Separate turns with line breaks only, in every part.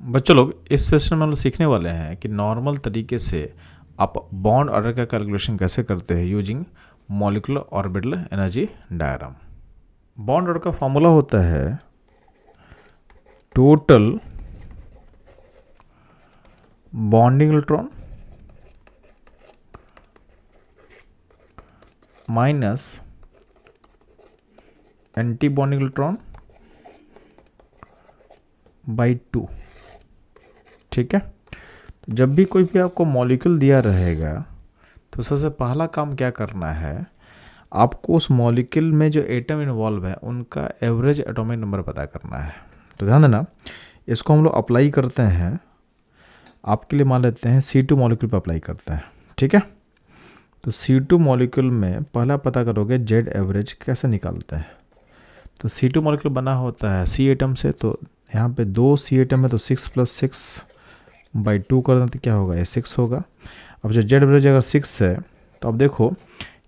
बच्चों लोग इस सेशन में हम लोग सीखने वाले हैं कि नॉर्मल तरीके से आप बॉन्ड ऑर्डर का कैलकुलेशन कैसे करते हैं using molecular orbital energy diagram. Bond order का फॉर्मूला होता है total bonding electron minus anti bonding electron by 2। ठीक है, तो जब भी कोई भी आपको मॉलिक्यूल दिया रहेगा तो सबसे पहला काम क्या करना है, आपको उस मॉलिक्यूल में जो एटम इन्वॉल्व है उनका एवरेज एटॉमिक नंबर पता करना है। तो ध्यान देना, इसको हम लोग अप्लाई करते हैं, आपके लिए मान लेते हैं C2 मॉलिक्यूल पर अप्लाई करते हैं। ठीक है, तो C2 मॉलिक्यूल में पहला पता करोगे जेड एवरेज कैसे निकालते हैं। तो C2 मॉलिक्यूल बना होता है C एटम से, तो यहाँ पे 2 C एटम है तो 6 + 6 बाई 2 कर दें तो क्या होगा, ये 6 होगा। अब जो जेड एवरेज अगर 6 है तो अब देखो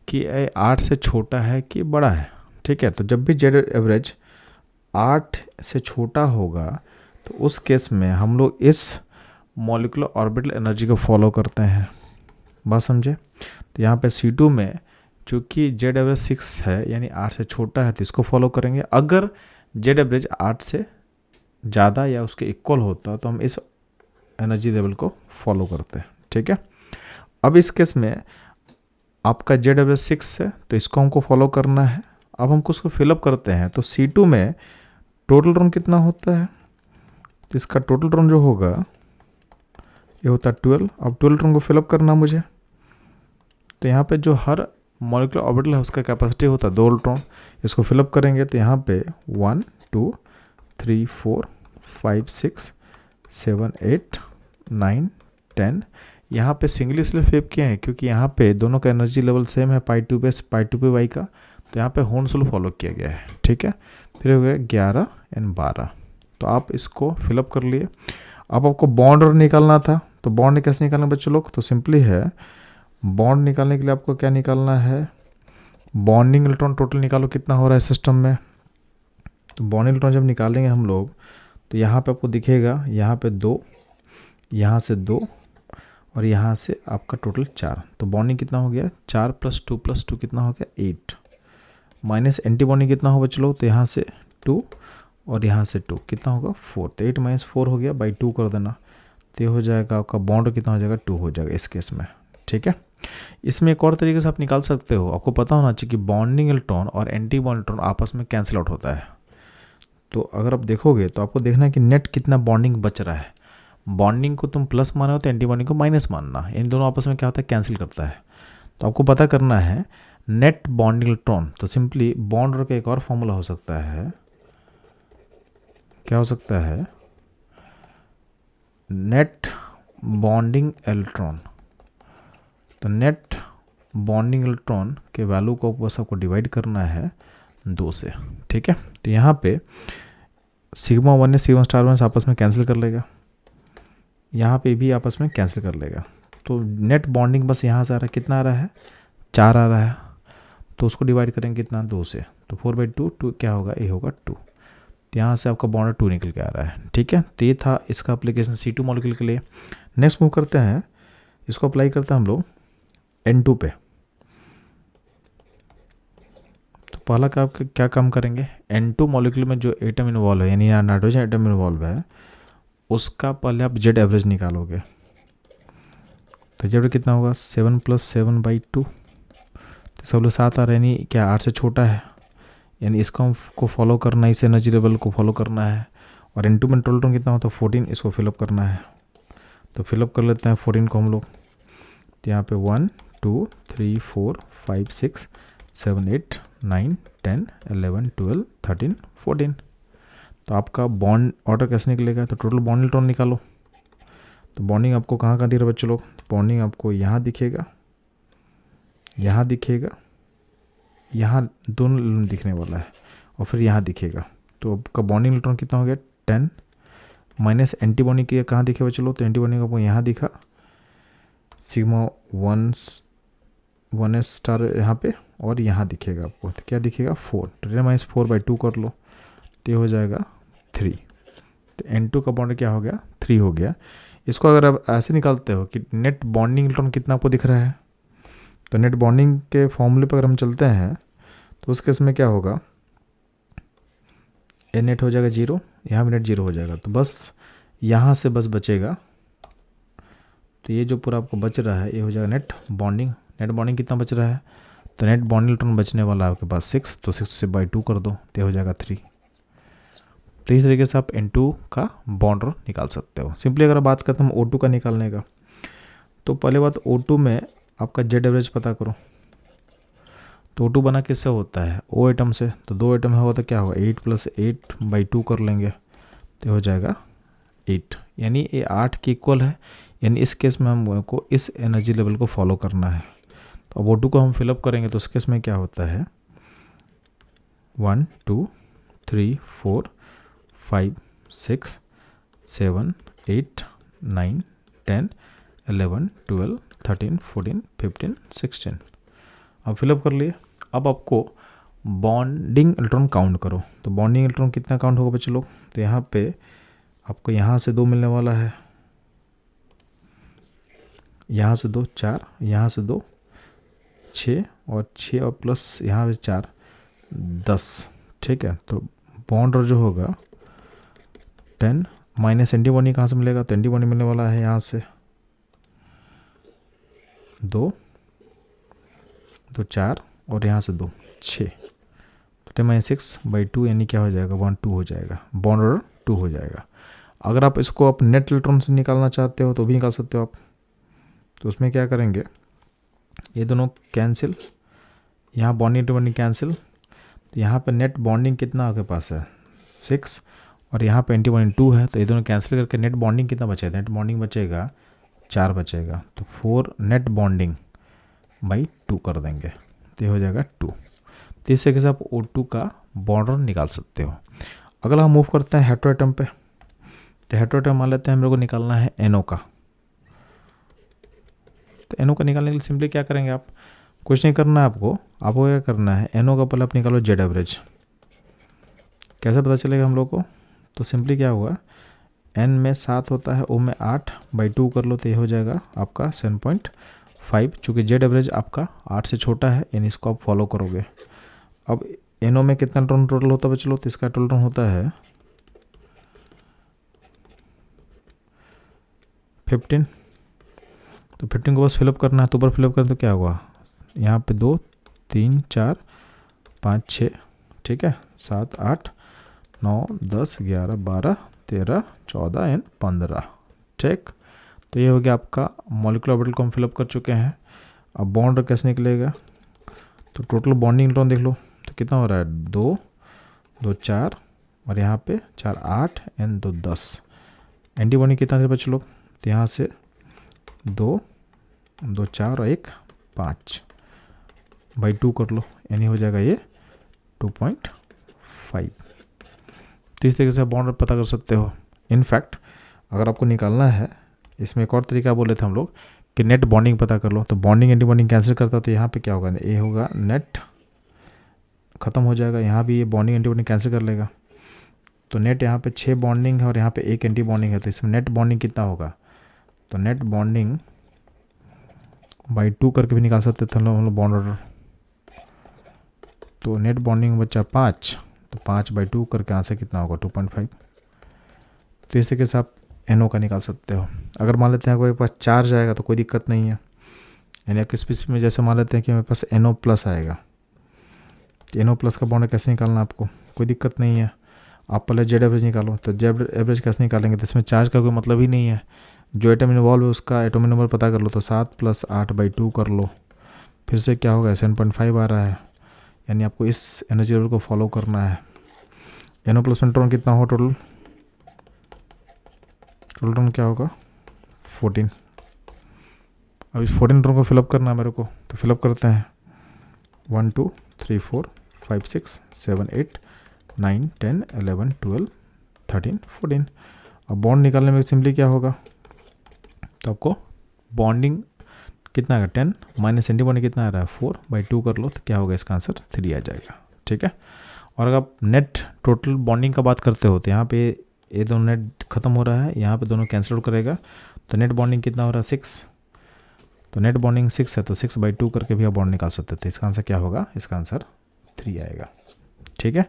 कि ये 8 से छोटा है कि बड़ा है। ठीक है, तो जब भी जेड एवरेज 8 से छोटा होगा तो उस केस में हम लोग इस मॉलिक्यूलर ऑर्बिटल एनर्जी को फॉलो करते हैं। बात समझे? तो यहाँ पे C2 में चूँकि जेड एवरेज 6 है यानी 8 से छोटा है तो इसको फॉलो करेंगे। अगर जेड एवरेज 8 से ज़्यादा या उसके इक्वल होता तो हम इस एनर्जी लेवल को फॉलो करते हैं। ठीक है, अब इस केस में आपका जेड एवरेज 6 है तो इसको हमको फॉलो करना है। अब हमको उसको फिलअप करते हैं तो C2 में टोटल इलेक्ट्रॉन कितना होता है, तो इसका टोटल इलेक्ट्रॉन जो होगा ये होता है 12। अब 12 इलेक्ट्रॉन को फिलअप करना मुझे, तो यहाँ पे जो हर मॉलिक्यूलर ऑर्बिटल है उसका कैपेसिटी होता है 2 इलेक्ट्रॉन। इसको फिलअप करेंगे तो यहाँ पे 1 2 3 4 5 6 7 8 9 10। यहाँ पे सिंगली इसलिए फिलअप किए हैं क्योंकि यहाँ पे दोनों का एनर्जी लेवल सेम है, π2p y का, तो यहाँ पे होन्स रूल फॉलो किया गया है। ठीक है, फिर हो गया 11 और 12। तो आप इसको फिलअप कर लिए। अब आपको बॉन्ड और निकालना था, तो बॉन्ड कैसे निकालना बच्चों लोग, तो सिंपली है बॉन्ड निकालने के लिए आपको क्या निकालना है, बॉन्डिंग इलेक्ट्रॉन टोटल निकालो कितना हो रहा है सिस्टम में। तो बॉन्डिंग इलेक्ट्रॉन जब निकालेंगे हम लोग तो यहाँ पे आपको दिखेगा, यहाँ पे 2, यहाँ से 2 और यहाँ से आपका टोटल 4। तो बॉन्डिंग कितना हो गया, 4 + 2 + 2 कितना हो गया 8, माइनस एंटी बॉन्डिंग कितना हो बच्चों, तो यहाँ से 2 और यहाँ से 2 कितना होगा 4। तो 8 - 4 हो गया, बाई 2 कर देना तो ये हो जाएगा आपका बॉन्ड कितना हो जाएगा 2 हो जाएगा इस केस में। ठीक है, इसमें एक और तरीके से आप निकाल सकते हो। आपको पता होना चाहिए कि बॉन्डिंग इलेक्ट्रॉन और एंटी बॉन्ड इलेक्ट्रॉन आपस में कैंसिल आउट होता है। तो अगर आप देखोगे तो आपको देखना है कि नेट कितना बॉन्डिंग बच रहा है। बॉन्डिंग को तुम प्लस मानो तो एंटी बॉन्डिंग को माइनस मानना, इन दोनों आपस में क्या होता है कैंसिल करता है। तो आपको पता करना है नेट बॉन्डिंग इलेक्ट्रॉन। तो सिंपली बॉन्ड और का एक और फॉर्मूला हो सकता है, क्या हो सकता है, नेट बॉन्डिंग इलेक्ट्रॉन। तो नेट बॉन्डिंग इलेक्ट्रॉन के वैल्यू को बस आपको डिवाइड करना है 2 से। ठीक है, तो यहाँ पे सिग्मा 1 ने सिग्मा स्टार 1 आपस में कैंसिल कर लेगा, यहाँ पे भी आपस में कैंसिल कर लेगा। तो नेट बॉन्डिंग बस यहाँ से आ रहा है, कितना आ रहा है 4 आ रहा है, तो उसको डिवाइड करेंगे कितना 2 से, तो 4/2 2 क्या होगा, ये होगा 2। तो यहाँ से आपका बॉन्ड 2 निकल के आ रहा है। ठीक है, तो ये था इसका एप्लीकेशन C2 मॉलिक्यूल के लिए। नेक्स्ट मूव करते हैं, इसको अप्लाई करते हैं हम लोग N2 पे। तो पहला क्या काम करेंगे, N2 मॉलिक्यूल में जो एटम इन्वॉल्व है यानी नाइट्रोजन एटम इन्वॉल्व है उसका पहले आप जेड एवरेज निकालोगे। तो जेड कितना होगा 7 + 7 बाई 2, तो सब लोग 7 आ रहे यानी क्या 8 से छोटा है, यानी इसको हमको फॉलो करना है, इस एनर्जी लेवल को फॉलो करना है। और N2 में टोटल कितना होता है 14, इसको फिलअप करना है। तो फिलअप कर लेते हैं 14 को हम लोग। तो यहाँ पे 1 2 3 4 5 6 7 8 9 10 11 12 13 14। तो आपका बॉन्ड ऑर्डर कैसे निकलेगा, तो टोटल बॉन्ड इलेक्ट्रॉन निकालो। तो बॉन्डिंग आपको कहाँ कहाँ दिख रहा है बच्चों लोग, बॉन्डिंग आपको यहाँ दिखेगा, यहाँ दिखेगा, यहाँ दोनों दिखने वाला है और फिर यहाँ दिखेगा। तो आपका बॉन्डिंग इलेक्ट्रॉन कितना हो गया 10, माइनस एंटी बॉन्डिंग के कहाँ दिखे बच्चों, तो एंटी बॉन्डिंग आपको यहाँ दिखा सिग्मा 1s स्टार यहाँ पे, और यहाँ दिखेगा आपको, तो क्या दिखेगा 4, तो -4/2 कर लो तो ये हो जाएगा 3। तो N2 का बॉन्ड क्या हो गया, 3 हो गया। इसको अगर आप ऐसे निकालते हो कि नेट बॉन्डिंग इलेक्ट्रॉन कितना आपको दिख रहा है, तो नेट बॉन्डिंग के फॉर्मूले पर अगर हम चलते हैं तो उस केस में क्या होगा, ए नेट हो जाएगा 0, यहाँ भी नेट 0 हो जाएगा। तो बस यहाँ से बस बचेगा, तो ये जो पूरा आपको बच रहा है ये हो जाएगा नेट बॉन्डिंग। नेट बॉन्डिंग कितना बच रहा है, तो नेट बॉन्डिंग इलेक्ट्रॉन बचने वाला है आपके पास 6, तो 6 से बाई 2 कर दो तो हो जाएगा 3। तो इस तरीके से आप N2 का बॉन्ड निकाल सकते हो। सिंपली अगर बात करते हैं O2 का निकालने का, तो पहले बात O2 में आपका जेड एवरेज पता करो। तो O2 बना किससे होता है, O एटम से। तो 2 एटम होगा तो क्या होगा, 8 + 8 बाई 2 कर लेंगे तो हो जाएगा 8, यानी ये 8 के इक्वल है। यानी इस केस में हमको इस एनर्जी लेवल को फॉलो करना है। तो अब O2 को हम फिलअप करेंगे तो उस केस में क्या होता है, 1 2 3 4 5 6 7 8 9 10 11 12 13 14 15 16। अब फिलअप कर लिए। अब आपको बॉन्डिंग इलेक्ट्रॉन काउंट करो। तो बॉन्डिंग इलेक्ट्रॉन कितना काउंट होगा बच्चे लोग, तो यहाँ पे आपको यहाँ से 2 मिलने वाला है, यहाँ से 2 4, यहाँ से 2 6 और 6 और प्लस यहाँ पे 4 10, ठीक है। तो बॉन्ड जो होगा 10 माइनस एंटीबॉडी कहाँ से मिलेगा, तो एंटीबॉडी मिलने वाला है यहाँ से 2 4 और यहाँ से 2 6, तो 10 - 6 बाई 2 यानी क्या हो जाएगा, 1 2 हो जाएगा, बॉन्ड ऑर्डर 2 हो जाएगा। अगर आप इसको आप नेट इलेक्ट्रॉन से निकालना चाहते हो तो भी निकाल सकते हो आप। तो उसमें क्या करेंगे, ये दोनों कैंसिल, यहाँ बॉन्डिंग टू बॉन्डिंग कैंसिल, तो यहाँ पे नेट बॉन्डिंग कितना आपके पास है 6 और यहाँ पे एंटीबॉन्डिंग 2 है, तो ये दोनों कैंसिल करके नेट बॉन्डिंग कितना बचेगा, नेट बॉन्डिंग बचेगा 4 बचेगा। तो 4 नेट बॉन्डिंग बाई 2 कर देंगे तो ये हो जाएगा 2। तो इस तरीके से आप O2 का बॉन्ड निकाल सकते हो। अगला हम मूव करते हैं हेटेरो एटम पे। तो हेटेरो एटम मान लेते हैं हम लोग को निकालना है NO का। तो NO का निकालने के लिए सिंपली क्या करेंगे, आप कुछ नहीं करना है आपको क्या करना है, NO का पहले आप निकालो जेड एवरेज। कैसे पता चलेगा हम लोग को, तो सिंपली क्या हुआ, N में 7 होता है, O में 8 बाई 2 कर लो तो ये हो जाएगा आपका 7.5। चूँकि जेड एवरेज आपका 8 से छोटा है यानी इसको आप फॉलो करोगे। अब NO में कितना इलेक्ट्रॉन टोटल होता है बच्चों, तो इसका टोटल होता है 15। तो 15 को बस फिलअप करना है, तो ऊपर फिलअप करें तो क्या होगा, यहाँ पे 2 3 4 5 6, ठीक है, 7 8 9 10 11 12 13 14 एंड 15, ठीक। तो ये हो गया आपका मॉलिक्यूलर ऑर्बिटल को हम फिलअप कर चुके हैं। अब बॉन्ड कैसे निकलेगा, तो टोटल बॉन्डिंग इलेक्ट्रॉन देख लो तो कितना हो रहा है, 2 2 4 और यहाँ पे 4 8 एंड 2 10। एंटीबॉडी कितना थे बच्चे लोग, तो यहाँ से 2 2 4 और 1 5 बाई 2 कर लो यानी हो जाएगा ये 2.5। तो इस तरीके से बॉन्ड पता कर सकते हो। इनफैक्ट अगर आपको निकालना है, इसमें एक और तरीका बोले थे हम लोग कि नेट बॉन्डिंग पता कर लो। तो बॉन्डिंग एंटी बॉन्डिंग कैंसिल करता तो यहाँ पे क्या होगा, ये होगा नेट ख़त्म हो जाएगा, यहाँ भी ये बॉन्डिंग एंटी बॉन्डिंग कैंसिल कर लेगा। तो नेट यहाँ पे 6 बॉन्डिंग है और यहाँ पे 1 एंटी बॉन्डिंग है, तो इसमें नेट बॉन्डिंग कितना होगा, तो नेट बॉन्डिंग बाई 2 करके भी निकाल सकते थे हम लोग बॉन्ड ऑर्डर। तो नेट बॉन्डिंग बचा 5, तो 5 बाई 2 करके यहाँ से कितना होगा 2.5। तो इस तरीके से आप NO का निकाल सकते हो। अगर मान लेते हैं कोई पास चार्ज आएगा तो कोई दिक्कत नहीं है, यानी आपके स्पीच में जैसे मान लेते हैं कि मेरे पास NO+ आएगा, NO+ का बॉन्ड कैसे निकालना आपको, कोई दिक्कत नहीं है। आप पहले जेड एवरेज निकालो। तो जेड एवरेज कैसे निकालेंगे, तो इसमें चार्ज का कोई मतलब ही नहीं है, जो एटम इन्वॉल्व है उसका एटॉमिक नंबर पता कर लो। तो 7 + 8 बाई 2 कर लो, फिर से क्या होगा 7.5 आ रहा है, यानी आपको इस एनर्जी लेवल को फॉलो करना है। NO+ इलेक्ट्रॉन कितना हो टोटल इलेक्ट्रॉन क्या होगा 14। अब इस 14 इलेक्ट्रॉन को फिलअप करना है मेरे को, तो फिलअप करते हैं 1 2 3 4 5 6 7 8 9 10 11 12 13 14। अब बॉन्ड निकालने में सिंपली क्या होगा, तो आपको बॉन्डिंग कितना आएगा 10 माइनस एंटीबॉडी कितना आ रहा है 4 बाई 2 कर लो, तो क्या होगा इसका आंसर 3 आ जाएगा, ठीक है। और अगर आप नेट टोटल बॉन्डिंग का बात करते हो तो यहाँ पे ये दोनों नेट खत्म हो रहा है, यहाँ पे दोनों कैंसिल आउट करेगा, तो नेट बॉन्डिंग कितना हो रहा है 6, तो नेट बॉन्डिंग 6 है, तो 6/2 करके भी आप बॉन्ड निकाल सकते थे। इसका आंसर क्या होगा, इसका आंसर 3 आएगा। ठीक है,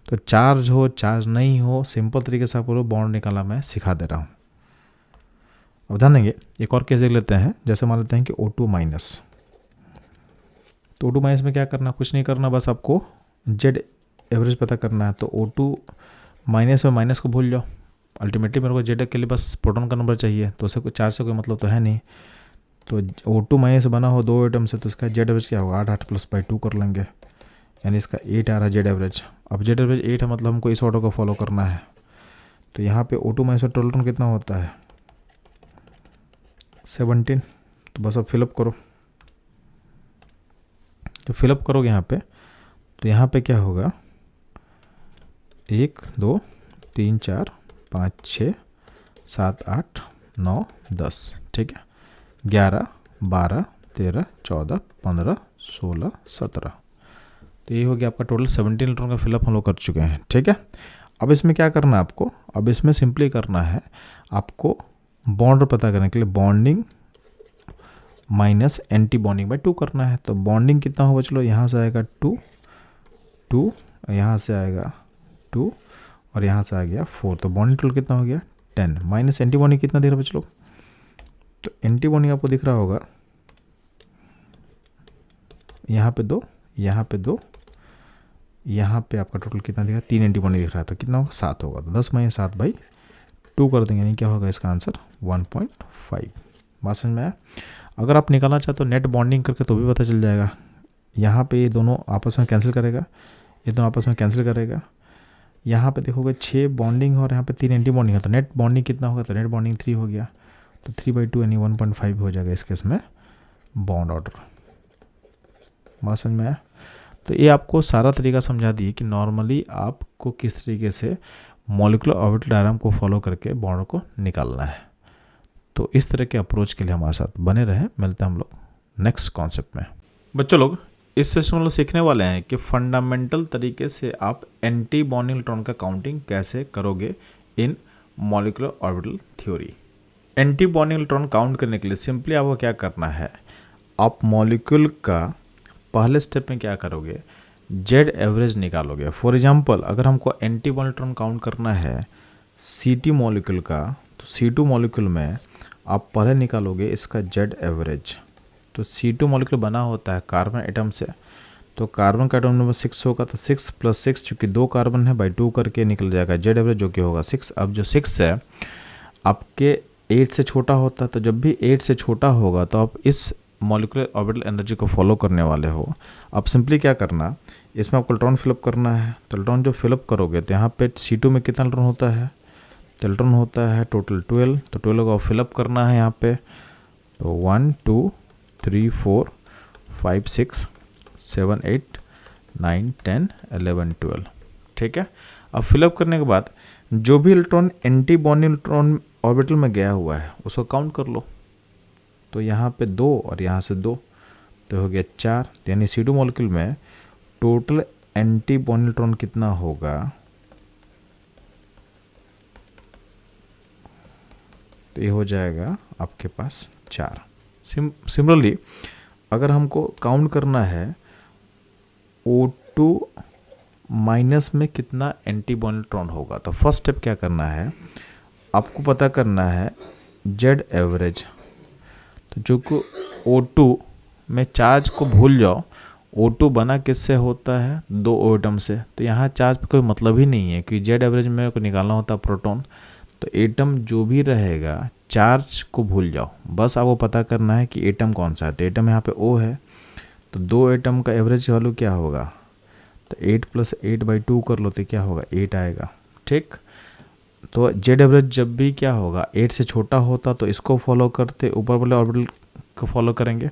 तो चार्ज हो चार्ज नहीं हो, सिंपल तरीके से आपको बॉन्ड निकालना मैं सिखा दे रहा हूँ। अब ध्यान देंगे, एक और केस देख लेते हैं। जैसे मान लेते हैं कि O2 माइनस, तो O2 माइनस में क्या करना, कुछ नहीं करना, बस आपको जेड एवरेज पता करना है। तो O2 माइनस में माइनस को भूल जाओ, अल्टीमेटली मेरे को जेड के लिए बस प्रोटॉन का नंबर चाहिए, तो उसे कोई चार्ज से कोई मतलब तो है नहीं। तो O2 माइनस बना हो 2 एटम से, तो इसका जेड एवरेज क्या होगा, 8 +/2 कर लेंगे, यानी इसका 8 आ रहा है जेड एवरेज। अब जेड एवरेज 8 है, मतलब हमको इस ऑर्डर को फॉलो करना है। तो यहाँ पे O2 माइनस में टोटल कितना होता है 17, तो बस अब फिलअप करो। तो फिलअप करोगे यहाँ पे, तो यहाँ पे क्या होगा 1 2 3 4 5 6 7 8 9 10, ठीक है, 11 12 13 14 15 16 17, तो ये हो गया आपका टोटल 17 इलेक्ट्रॉन का फिलअप हम लोग कर चुके हैं। ठीक है, अब इसमें क्या करना है आपको, अब इसमें सिंपली करना है आपको बॉन्ड पता करने के लिए bonding minus anti bonding by 2 करना है। तो बॉन्डिंग कितना होगा, चलो यहाँ से आएगा 2 2, यहाँ से आएगा 2 और यहाँ से आ गया 4, तो बॉन्डिंग टोटल कितना हो गया 10, माइनस एंटी बॉन्डिंग कितना दे रहा है बच्चों, तो एंटी बॉन्डिंग आपको दिख रहा होगा यहाँ पे 2, यहाँ पे 2, यहाँ पे आपका टोटल कितना दिखा 3 एंटी बॉन्डिंग दिख रहा है, तो कितना होगा 7 होगा, तो 10 - 7/2 कर देंगे, यानी क्या होगा इसका आंसर 1.5। बात समझ में आया। अगर आप निकालना चाहते हो नेट बॉन्डिंग करके तो भी पता चल जाएगा। यहाँ पे ये दोनों आपस में कैंसिल करेगा, ये दोनों आपस में कैंसिल करेगा, यहाँ पे देखोगे 6 बॉन्डिंग और यहाँ पे 3 एंटी बॉन्डिंग है, तो नेट बॉन्डिंग कितना होगा, तो नेट बॉन्डिंग 3 हो गया, तो 3/2 यानी 1.5 हो जाएगा इस केस में बॉन्ड ऑर्डर। बात समझ में आया। तो ये आपको सारा तरीका समझा दिए कि नॉर्मली आपको किस तरीके से मॉलिक्यूलर ऑर्बिटल डायग्राम को फॉलो करके बॉन्ड को निकालना है। तो इस तरह के अप्रोच के लिए हमारे साथ बने रहें। मिलते हैं हम लोग नेक्स्ट कॉन्सेप्ट में। बच्चों लोग इस सेशन में लोग सीखने वाले हैं कि फंडामेंटल तरीके से आप एंटी बॉन्डिंग इलेक्ट्रॉन का काउंटिंग कैसे करोगे in molecular orbital theory. Anti bonding electron count करने के लिए सिंपली आपको क्या करना है, आप मॉलिक्यूल का पहले स्टेप में क्या करोगे, जेड एवरेज निकालोगे। फॉर एग्जांपल अगर हमको एंटी बॉन्डिंग इलेक्ट्रॉन काउंट करना है Ct मॉलिक्यूल का, तो C2 मॉलिक्यूल में आप पहले निकालोगे इसका जेड एवरेज। तो C2 मॉलिक्यूल बना होता है कार्बन एटम से, तो कार्बन का एटम नंबर 6 होगा, तो 6 + 6 चूँकि 2 कार्बन है /2 करके निकल जाएगा जेड एवरेज, जो कि होगा 6। अब जो 6 है आपके 8 से छोटा होता है, तो जब भी 8 से छोटा होगा तो आप इस मॉलिक्यूलर ऑर्बिटल एनर्जी को फॉलो करने वाले हो। अब सिंपली क्या करना, इसमें आपको इलेक्ट्रॉन फिलअप करना है। तो इलेक्ट्रॉन जो फिलअप करोगे तो यहाँ पे C2 में कितना इलेक्ट्रॉन होता है, तो इलेक्ट्रॉन होता है टोटल 12, तो 12 को फिलअप करना है यहाँ पे। तो 1 2 3 4 5 6 7 8 9 10 11 12, ठीक है। अब फिलअप करने के बाद जो भी electron anti bonding electron orbital में गया हुआ है उसको काउंट कर लो। तो यहाँ पे 2 और यहाँ से 2, तो हो गया 4, यानी C2 मॉलिक्यूल में टोटल एंटी बॉन्डिंग इलेक्ट्रॉन कितना होगा, तो ये हो जाएगा आपके पास 4। सिमिलरली अगर हमको काउंट करना है O2 माइनस में कितना एंटी बॉन्डिंग इलेक्ट्रॉन होगा, तो फर्स्ट स्टेप क्या करना है, आपको पता करना है जेड एवरेज। तो जो को O2 में चार्ज को भूल जाओ, O2 बना किससे होता है 2 एटम से, तो यहाँ चार्ज पे कोई मतलब ही नहीं है कि जेड एवरेज में को निकालना होता है प्रोटॉन। तो एटम जो भी रहेगा चार्ज को भूल जाओ, बस आपको पता करना है कि एटम कौन सा है। तो एटम यहाँ पे O है, तो 2 एटम का एवरेज वैल्यू क्या होगा, तो 8 + 8/2 कर लो, तो क्या होगा 8 आएगा, ठीक। तो जेड एवरेज जब भी क्या होगा 8 से छोटा होता तो इसको फॉलो करते, ऊपर वाले ऑर्बिटल को फॉलो करेंगे,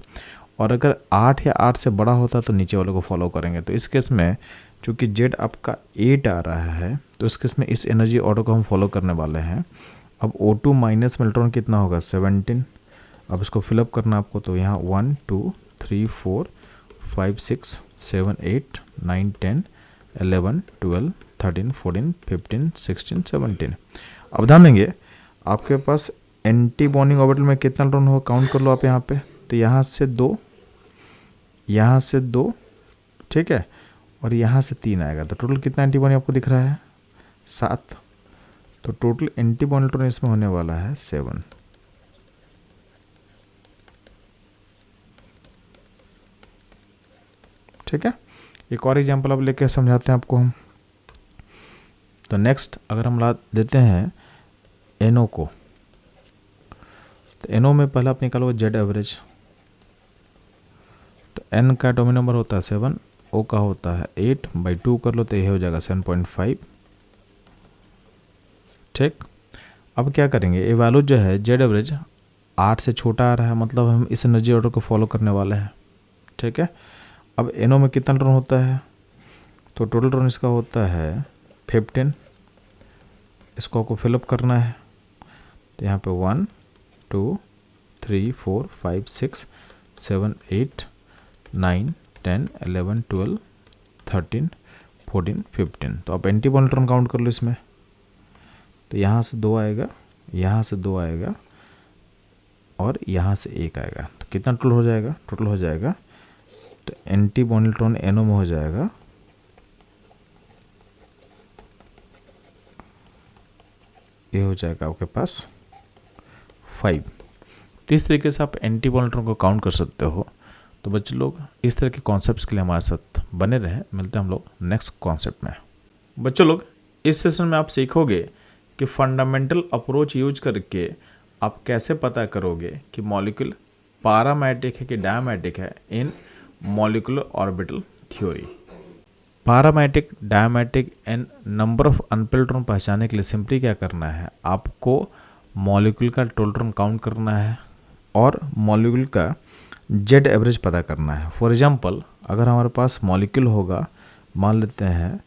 और अगर 8 या 8 से बड़ा होता तो नीचे वाले को फॉलो करेंगे। तो इस केस में चूँकि जेड आपका 8 आ रहा है, तो इस केस में इस एनर्जी ऑर्डर को हम फॉलो करने वाले हैं। अब O2 माइनस में इलेक्ट्रॉन कितना होगा 17, अब इसको फिलअप करना आपको, तो यहाँ 1 2 3 4 5 6 7 8 9 10 11 12 13 14 15 16 17। अब ध्यान देंगे आपके पास एंटी बॉन्डिंग ऑर्बिटल में कितना इलेक्ट्रॉन हो, काउंट कर लो आप यहाँ पे। तो यहाँ से 2, यहाँ से 2, ठीक है, और यहाँ से 3 आएगा। तो टोटल कितना एंटी बॉन्डिंग आपको दिख रहा है? 7। तो टोटल एंटी बॉन्ड इलेक्ट्रॉन इसमें होने वाला है 7। ठीक है, एक और एग्जांपल अब लेके समझाते हैं आपको हम। तो नेक्स्ट अगर हम ला देते हैं NO को, तो NO में पहला आप निकालो जेड एवरेज। तो N का एटॉमिक नंबर होता है 7, O का होता है 8/2 कर लो तो ये हो जाएगा 7.5। ठीक, अब क्या करेंगे, ये वैल्यू जो है जेड एवरेज 8 से छोटा आ रहा है, मतलब हम इस एनर्जी ऑर्डर को फॉलो करने वाले हैं। ठीक है, अब NO में कितना इलेक्ट्रॉन होता है? तो टोटल इलेक्ट्रॉन इसका होता है 15। इसको आपको फिलअप करना है। तो यहाँ पे 1 2 3 4 5 6 7 8 9 10 11 12 13 14 15। तो आप एंटी बॉन्ड इलेक्ट्रॉन काउंट कर लो इसमें। तो यहाँ से 2 आएगा, यहाँ से 2 आएगा और यहाँ से 1 आएगा। तो कितना टोटल हो जाएगा? टोटल हो जाएगा, तो एंटी बॉन्ड इलेक्ट्रॉन NO में हो जाएगा ये हो जाएगा आपके पास 5। तो इस तरीके से आप एंटी बॉन्ड इलेक्ट्रॉन को काउंट कर सकते हो। तो बच्चे लोग इस तरह के कॉन्सेप्ट्स के लिए हमारे साथ बने रहें। मिलते हैं हम लोग नेक्स्ट कॉन्सेप्ट में। बच्चों लोग इस सेशन में आप सीखोगे कि फंडामेंटल अप्रोच यूज करके आप कैसे पता करोगे कि मॉलिक्यूल पैरामैटिक है कि डायमैटिक है in molecular orbital theory. Paramagnetic, diamagnetic and number of unpaired electron पहचानने के लिए सिंपली क्या करना है, आपको मॉलिक्यूल का टोटल इलेक्ट्रॉन काउंट करना है और मॉलिक्यूल का जेड एवरेज पता करना है। फॉर एग्जांपल अगर हमारे पास मॉलिक्यूल होगा, मान लेते हैं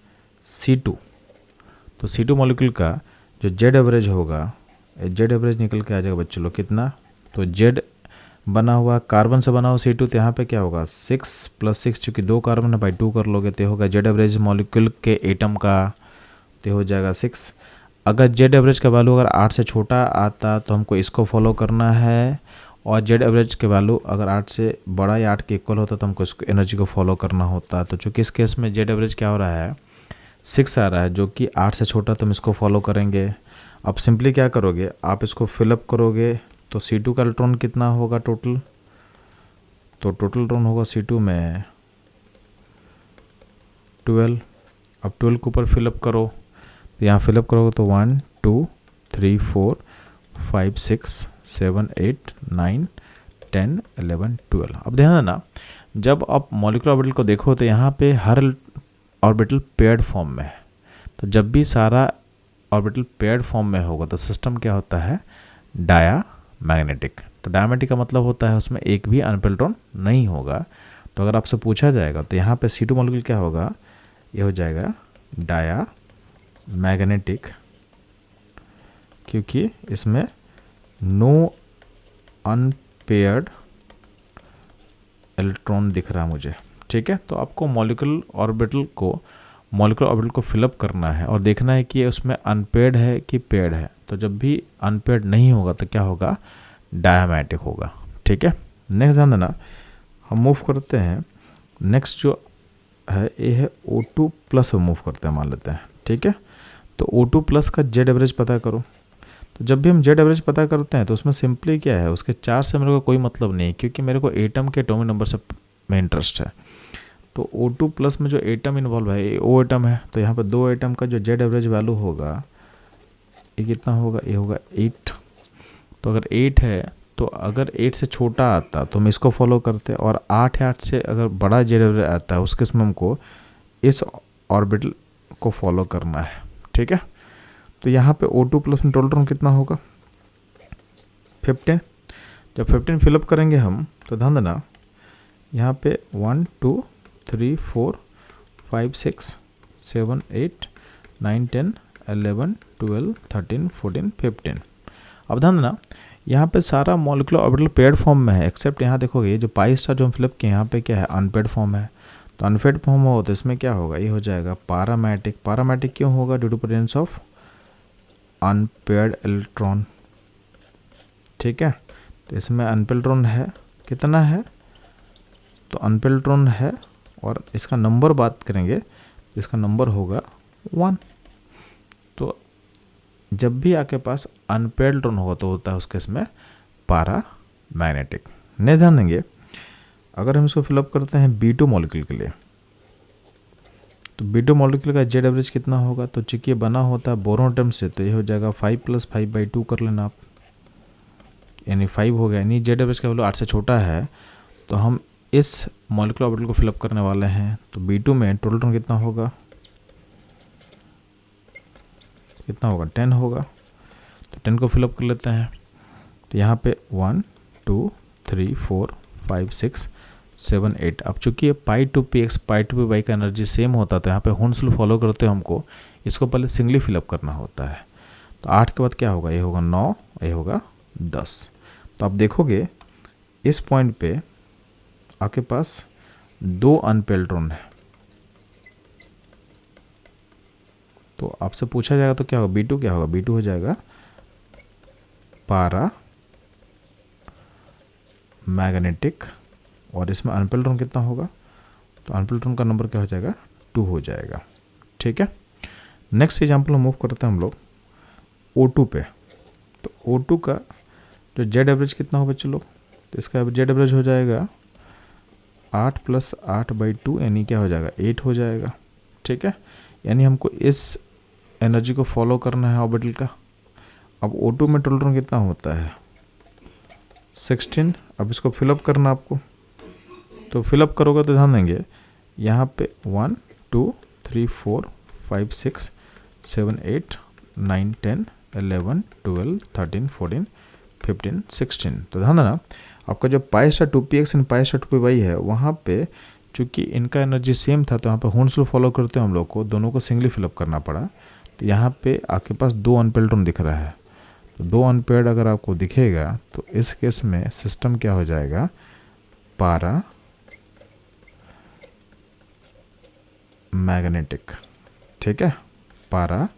C2, तो C2 मॉलिक्यूल का जो जेड एवरेज होगा, जेड एवरेज निकल के आ जाएगा बच्चों लोग कितना, तो जेड बना हुआ कार्बन से बना हुआ C2, तो यहाँ पे क्या होगा 6 + 6, चूँकि 2 कार्बन है, बाई 2 कर लोगे तो होगा जेड एवरेज मॉलिक्यूल के एटम का, तो हो जाएगा 6। अगर जेड एवरेज का वैल्यू अगर 8 से छोटा आता तो हमको इसको फॉलो करना है, और जेड एवरेज के वैल्यू अगर 8 से बड़ा या 8 के इक्वल होता तो हमको इसको एनर्जी को फॉलो करना होता। तो चूँकि इस केस में जेड एवरेज क्या हो रहा है 6 आ रहा है, जो कि 8 से छोटा, तो हम इसको फॉलो करेंगे। अब सिंपली क्या करोगे, आप इसको फिलअप करोगे तो C2 का इलेक्ट्रॉन कितना होगा टोटल, तो टोटल इलेक्ट्रॉन होगा C2 में 12। अब 12 के ऊपर फिलअप करो, तो यहाँ फिलअप करोगे तो 1 2 3 4 5 6 7 8 9 10 11 12। अब ध्यान देना, जब आप मॉलिक्यूलर ऑर्बिटल को देखो तो यहाँ पे हर ऑर्बिटल पेयर्ड फॉर्म में है। तो जब भी सारा ऑर्बिटल पेयर्ड फॉर्म में होगा तो सिस्टम क्या होता है, डायामैग्नेटिक। तो डायमैग्नेटिक का मतलब होता है उसमें एक भी अनपेयर्ड इलेक्ट्रॉन नहीं होगा। तो अगर आपसे पूछा जाएगा तो यहाँ पे C2 मॉलिक्यूल क्या होगा, ये हो जाएगा डायामैग्नेटिक, क्योंकि इसमें नो अनपेयर्ड इलेक्ट्रॉन दिख रहा है मुझे। ठीक है, तो आपको मॉलिक्यूलर ऑर्बिटल को फिलअप करना है और देखना है कि उसमें अनपेयर्ड है कि पेयर्ड है। तो जब भी अनपेयर्ड नहीं होगा तो क्या होगा, डायमैग्नेटिक होगा। ठीक है, नेक्स्ट ध्यान देना, हम मूव करते हैं। नेक्स्ट जो है ये है O2+ मूव करते हैं मान लेते हैं। ठीक है, तो O2+ का जेड एवरेज पता करो। तो जब भी हम जेड एवरेज पता करते हैं तो उसमें सिंपली क्या है, उसके चार्ज से मेरे को कोई मतलब नहीं, क्योंकि मेरे को एटम के एटॉमिक नंबर से में इंटरेस्ट है। तो O2+ में जो एटम इन्वॉल्व है ये O एटम है, तो यहाँ पर 2 एटम का जो जेड एवरेज वैल्यू होगा ये कितना होगा, ये होगा 8। तो अगर 8 है तो अगर 8 से छोटा आता तो हम इसको फॉलो करते, और 8 से अगर बड़ा जेड एवरेज आता है उस केस में हमको इस ऑर्बिटल को फॉलो करना है। ठीक है, तो यहाँ पे O2+ में टोटल इलेक्ट्रॉन कितना होगा 15। जब 15 फिलअप करेंगे हम तो ध्यान देना यहाँ पे 1 2 3 4 5 6 7 8 9 10 11 12 13 14 15। अब ध्यान देना यहाँ पे सारा मॉलिक्यूलर ऑर्बिटल पेयर्ड फॉर्म में है, एक्सेप्ट यहाँ देखोगे जो पाई स्टार जो हम फिलअप किए यहाँ पे क्या है, अनपेयर्ड फॉर्म है। तो अनपेयर्ड फॉर्म हो तो इसमें क्या होगा, ये हो जाएगा पैरामैटिक। पैरामैटिक क्यों होगा, due to presence of unpaired electron, ठीक है। तो इसमें अनपेयर्ड इलेक्ट्रॉन है, कितना है, तो अनपेयर्ड इलेक्ट्रॉन है और इसका नंबर बात करेंगे, इसका नंबर होगा 1। तो जब भी आपके पास अनपेयर्ड इलेक्ट्रॉन होगा तो होता है उसके इसमें पारा मैग्नेटिक। नहीं ध्यान देंगे, अगर हम इसको फिलअप करते हैं B2 मॉलिक्यूल के लिए, तो B2 मॉलिक्यूल का जेड एवरेज कितना होगा, तो चूंकि ये बना होता है बोरोन एटम से, तो ये हो जाएगा 5 + 5/2 कर लेना आप, यानी 5 हो गया। यानी जेड एवरेज का वैल्यू 8 से छोटा है, तो हम इस मॉलिक्यूलर ऑर्बिटल को फिलअप करने वाले हैं। तो B2 में टोटल इलेक्ट्रॉन कितना होगा, 10 होगा। तो 10 को फिलअप कर लेते हैं। तो यहाँ पे 1 2 3 4 5 6 7 8। अब चूंकि ये π2px π2py का एनर्जी सेम होता है, तो यहाँ पे हुन्स लॉ फॉलो करते हैं, हमको इसको पहले सिंगली फिलअप करना होता है। तो 8 के बाद क्या होगा, ये होगा 9, ये होगा 10। तो आप देखोगे इस पॉइंट पे आपके पास 2 अनपेयर्ड इलेक्ट्रॉन है। तो आपसे पूछा जाएगा तो क्या होगा, B2 क्या होगा, B2 हो जाएगा पारा मैग्नेटिक, और इसमें अनपेयर्ड इलेक्ट्रॉन कितना होगा, तो अनपेयर्ड इलेक्ट्रॉन का नंबर क्या हो जाएगा, 2 हो जाएगा, ठीक है। नेक्स्ट एग्जांपल मूव करते हैं हम लोग O2 पे। तो O2 का जो जेड एवरेज कितना होगा बच्चों लोग, तो इसका जेड एवरेज हो जाएगा 8 + 8/2, यानी क्या हो जाएगा, 8 हो जाएगा, ठीक है। यानी हमको इस एनर्जी को फॉलो करना है ऑर्बिटल का। अब O2 में टोटल इलेक्ट्रॉन कितना होता है, 16। अब इसको फिलअप करना आपको, तो फिलअप करोगे तो ध्यान देंगे यहाँ पे 1 2 3 4 5 6 7 8 9 10 11 12 13 14 15 16। तो ध्यान देना आपका जो π2px एंड π2py है, वहाँ पे चूँकि इनका एनर्जी सेम था, तो यहाँ पे हुन्स लॉ फॉलो करते हैं हम लोग को, दोनों को सिंगली फिलअप करना पड़ा। तो यहाँ पे आपके पास 2 अनपेयर्ड इलेक्ट्रॉन दिख रहा है। तो 2 अनपेयर्ड अगर आपको दिखेगा, तो इस केस में सिस्टम क्या हो जाएगा, पारा मैग्नेटिक, ठीक है। पारा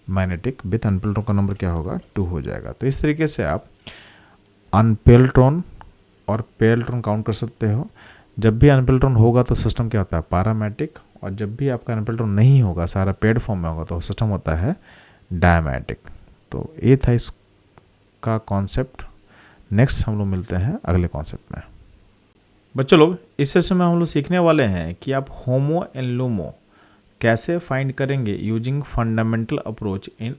मैग्नेटिक विथ अनपेयर्ड इलेक्ट्रॉन का नंबर क्या होगा, 2 हो जाएगा। तो इस तरीके से आप अनपेयर्ड इलेक्ट्रॉन और पेयर्ड इलेक्ट्रॉन काउंट कर सकते हो। जब भी अनपेयर्ड इलेक्ट्रॉन होगा तो सिस्टम क्या होता है, पारामैग्नेटिक, और जब भी आपका अनपेयर्ड इलेक्ट्रॉन नहीं होगा, सारा पेयर्ड फॉर्म में होगा, तो सिस्टम होता है डायमैग्नेटिक। तो ये था इसका कॉन्सेप्ट। नेक्स्ट हम लोग मिलते हैं अगले कॉन्सेप्ट में। बच्चों लोग, इस सेशन में हम लोग सीखने वाले हैं कि आप होमो एंड लूमो कैसे फाइंड करेंगे using fundamental approach in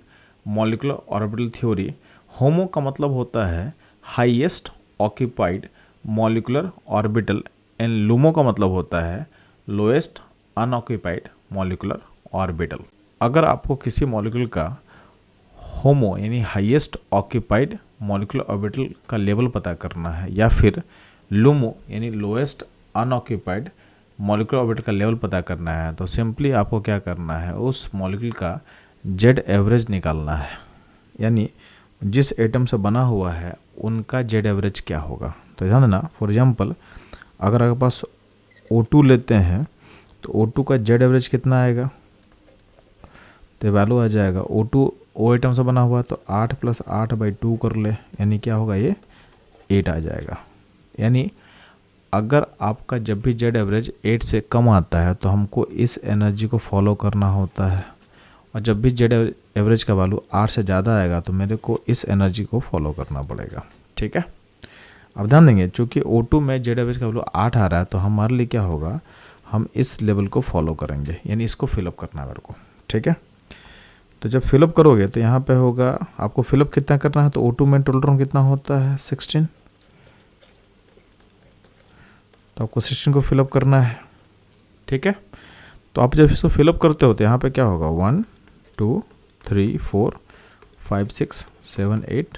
molecular orbital theory. HOMO का मतलब होता है highest occupied molecular orbital and LUMO का मतलब होता है लोएस्ट अनऑक्यूपाइड मॉलिक्यूलर ऑर्बिटल। अगर आपको किसी मॉलिक्यूल का होमो यानी हाईएस्ट ऑक्यूपाइड मॉलिक्यूलर ऑर्बिटल का लेवल पता करना है, या फिर लूमो यानी लोएस्ट अनऑक्यूपाइड मॉलिक्यूलर ऑर्बिटल का लेवल पता करना है, तो सिंपली आपको क्या करना है, उस मॉलिक्यूल का जेड एवरेज निकालना है। यानी जिस एटम से बना हुआ है उनका जेड एवरेज क्या होगा। तो ध्यान देना, फॉर एग्जांपल अगर आपके पास O2 लेते हैं, तो O2 का जेड एवरेज कितना आएगा, तो वैल्यू आ जाएगा O2 O एटम से बना हुआ है, तो 8 + 8/2 कर ले, यानी क्या होगा, ये 8 आ जाएगा। यानी अगर आपका जब भी जेड एवरेज 8 से कम आता है, तो हमको इस एनर्जी को फॉलो करना होता है, और जब भी जेड एवरेज का वैल्यू 8 से ज़्यादा आएगा, तो मेरे को इस एनर्जी को फॉलो करना पड़ेगा, ठीक है। अब ध्यान देंगे, चूँकि O2 में जेड एवरेज का वैल्यू 8 आ रहा है, तो हमारे लिए क्या होगा, हम इस लेवल को फॉलो करेंगे, यानी इसको फिलअप करना है मेरे को, ठीक है। तो जब फिलअप करोगे तो यहाँ पे होगा, आपको फिलअप कितना करना है, तो O2 में टोटल इलेक्ट्रॉन कितना होता है, 16। तो आपको 16 को फिलअप करना है, ठीक है। तो आप जब इसको फिलअप करते हो तो यहाँ पे क्या होगा, 1 2 3 4 5 6 7 8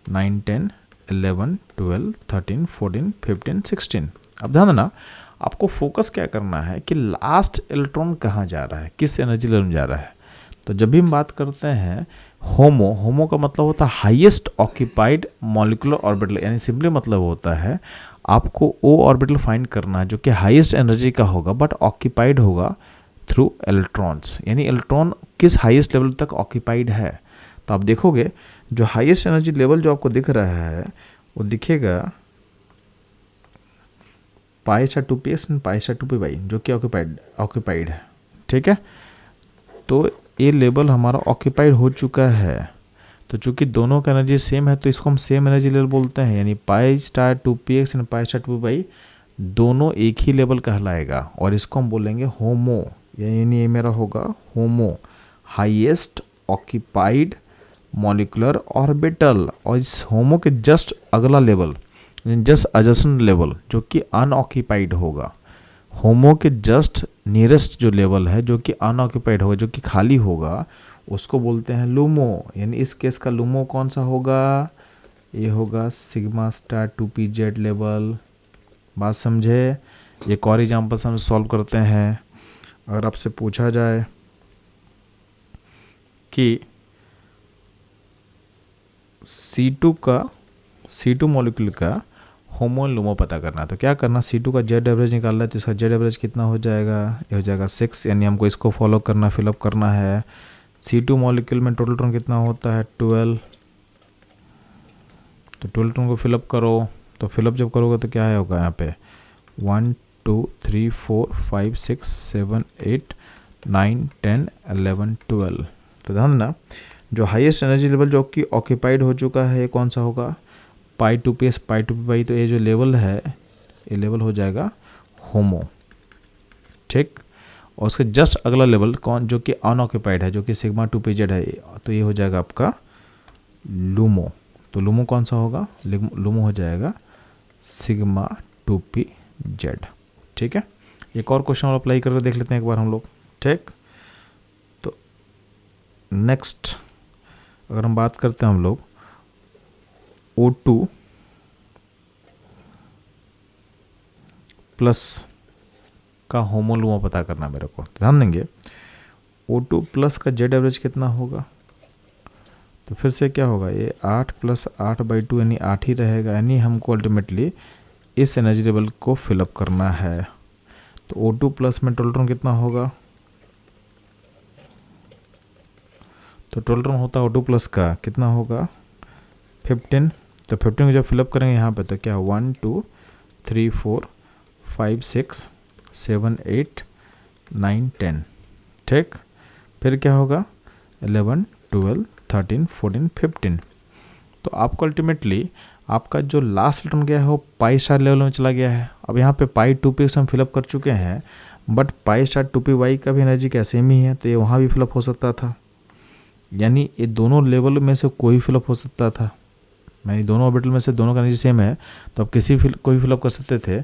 9 10 11 12 13 14 15 16। अब ध्यान देना, आपको फोकस क्या करना है कि लास्ट इलेक्ट्रॉन कहाँ जा रहा है, किस एनर्जी लेवल में जा रहा है। तो जब भी हम बात करते हैं होमो का मतलब होता है हाईएस्ट ऑक्यूपाइड मॉलिक्यूलर ऑर्बिटल, यानी सिंपली मतलब होता है आपको O ऑर्बिटल फाइंड करना है जो कि हाईएस्ट एनर्जी का होगा, बट ऑक्यूपाइड होगा थ्रू इलेक्ट्रॉन्स, यानी इलेक्ट्रॉन किस हाईएस्ट लेवल तक ऑक्यूपाइड है। तो आप देखोगे जो हाईएस्ट एनर्जी लेवल जो आपको दिख रहा है वो दिखेगा π*2px एंड π*2py जो कि ऑक्यूपाइड है, ठीक है। तो ये लेवल हमारा ऑक्यूपाइड हो चुका है, तो चूंकि दोनों का एनर्जी सेम है तो इसको हम सेम एनर्जी लेवल बोलते हैं, यानी π*2px एंड π*2py दोनों एक ही लेवल कहलाएगा और इसको हम बोलेंगे होमो, यानी ये मेरा होगा होमो हाईएस्ट ऑक्यूपाइड मॉलिक्यूलर ऑर्बिटल। और इस होमो के जस्ट अगला लेवल जस्ट एडजेसेंट लेवल जो कि अनऑक्यूपाइड होगा, होमो के जस्ट नियरेस्ट जो लेवल है जो कि अनऑक्यूपाइड होगा, जो कि खाली होगा, उसको बोलते हैं लूमो। यानी इस केस का लूमो कौन सा होगा, ये होगा σ*2pz लेवल। बात समझे। एक और एग्जाम्पल हम सॉल्व करते हैं। अगर आपसे पूछा जाए कि C2 मॉलिक्यूल का होमो लूमो पता करना है तो क्या करना, C2 का जेड एवरेज निकालना है तो इसका जेड एवरेज कितना हो जाएगा, ये हो जाएगा 6, यानी हमको इसको फॉलो करना फिलअप करना है। C2 मॉलिक्यूल में टोटल इलेक्ट्रॉन कितना होता है 12, तो 12 इलेक्ट्रॉन को फिलअप करो। तो फिलअप जब करोगे तो क्या होगा यहाँ पे 1 2 3 4 5 6 7 8 9 10 11 12। तो ध्यान देना जो हाईएस्ट एनर्जी लेवल जो कि ऑक्यूपाइड हो चुका है ये कौन सा होगा π2px π2py। तो ये जो लेवल है ये लेवल हो जाएगा होमो, ठीक। और उसके जस्ट अगला लेवल कौन जो कि अनऑक्यूपाइड है जो कि σ2pz है, तो ये हो जाएगा आपका लूमो। तो लूमो कौन सा होगा, लूमो हो जाएगा σ2pz, ठीक है। एक और क्वेश्चन और अप्लाई करके देख लेते हैं एक बार हम लोग, ठीक। तो नेक्स्ट अगर हम बात करते हैं हम लोग O2 प्लस का होमो लूमो पता करना मेरे को, ध्यान देंगे O2 प्लस का जेड एवरेज कितना होगा, तो फिर से क्या होगा ये 8 + 8/2 यानी 8 ही रहेगा, यानी हमको अल्टीमेटली इस एनर्जी लेवल को फिलअप करना है। तो O2 प्लस में टोटल कितना होगा, तो टोटल होता है O2 प्लस का कितना होगा 15। तो 15 को जब फिलअप करेंगे यहाँ पे तो क्या 1 2 3 4 5 6 7 8 9 10, ठीक। फिर क्या होगा 11 12 13 14 15। तो आपको अल्टीमेटली आपका जो लास्ट इलेक्ट्रॉन गया है वो π* लेवल में चला गया है। अब यहाँ पे π2px हम फिलअप कर चुके हैं, बट π*2py का भी एनर्जी क्या सेम ही है, तो ये वहाँ भी फिलअप हो सकता था, यानी ये दोनों लेवल में से कोई फिलअप हो सकता था। यानी दोनों ऑर्बिटल में से दोनों का एनर्जी सेम है तो आप कोई फिलअप कर सकते थे।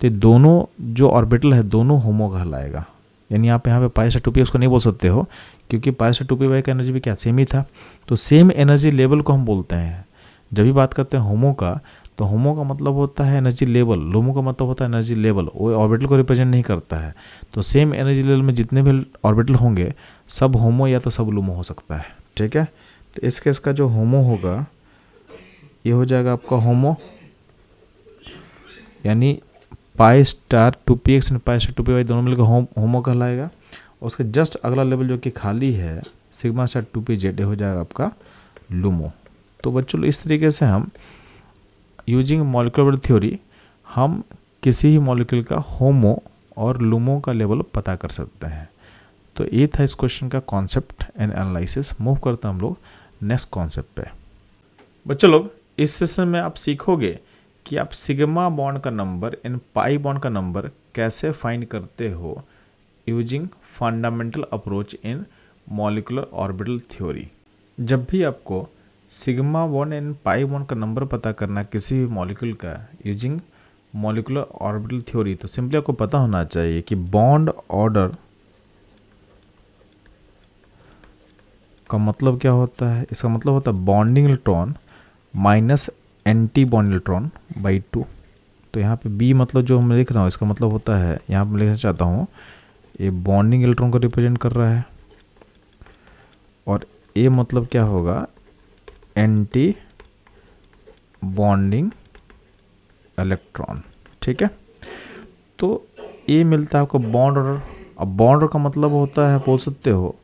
तो दोनों जो ऑर्बिटल है दोनों होमो कहलाएगा, यानी आप यहाँ पे π*2px को नहीं बोल सकते हो क्योंकि π*2py का एनर्जी भी क्या सेम ही था। तो सेम एनर्जी लेवल को हम बोलते हैं जब भी बात करते हैं होमो का, तो होमो का मतलब होता है एनर्जी लेवल, लूमो का मतलब होता है एनर्जी लेवल, वो ऑर्बिटल को रिप्रेजेंट नहीं करता है। तो सेम एनर्जी लेवल में जितने भी ऑर्बिटल होंगे सब होमो या तो सब लूमो हो सकता है, ठीक है। तो इस केस का जो होमो होगा ये हो जाएगा आपका होमो, यानी π*2px एंड π*2py दोनों मिलकर होमो कहलाएगा। और उसके जस्ट अगला लेवल जो कि खाली है σ*2pz हो जाएगा आपका लूमो। तो बच्चों इस तरीके से हम यूजिंग मॉलिक्यूलर थ्योरी हम किसी ही मॉलिक्यूल का होमो और लूमो का लेवल पता कर सकते हैं। तो ये था इस क्वेश्चन का कॉन्सेप्ट एंड एनालिसिस। मूव करते हैं हम लोग नेक्स्ट कॉन्सेप्ट पे। बच्चों लोग इस सेशन में आप सीखोगे कि आप सिग्मा बॉन्ड का नंबर एंड पाई बॉन्ड का नंबर कैसे फाइंड करते हो using fundamental approach in molecular orbital theory. जब भी आपको sigma bond and pi bond का नंबर पता करना किसी भी मॉलिक्यूल का यूजिंग मॉलिक्यूलर ऑर्बिटल थ्योरी, तो सिंपली आपको पता होना चाहिए कि बॉन्ड ऑर्डर का मतलब क्या होता है। इसका मतलब होता है bonding electron minus anti bond electron by 2। तो यहाँ पे बी मतलब जो मैं लिख रहा हूँ इसका मतलब होता है, यहाँ पे लिखना चाहता हूँ ये बॉन्डिंग इलेक्ट्रॉन को रिप्रेजेंट कर रहा है, और ए मतलब क्या होगा एंटी बॉन्डिंग इलेक्ट्रॉन, ठीक है। तो ये मिलता है आपको बॉन्ड ऑर्डर। अब बॉन्ड ऑर्डर का मतलब होता है बोल सकते हो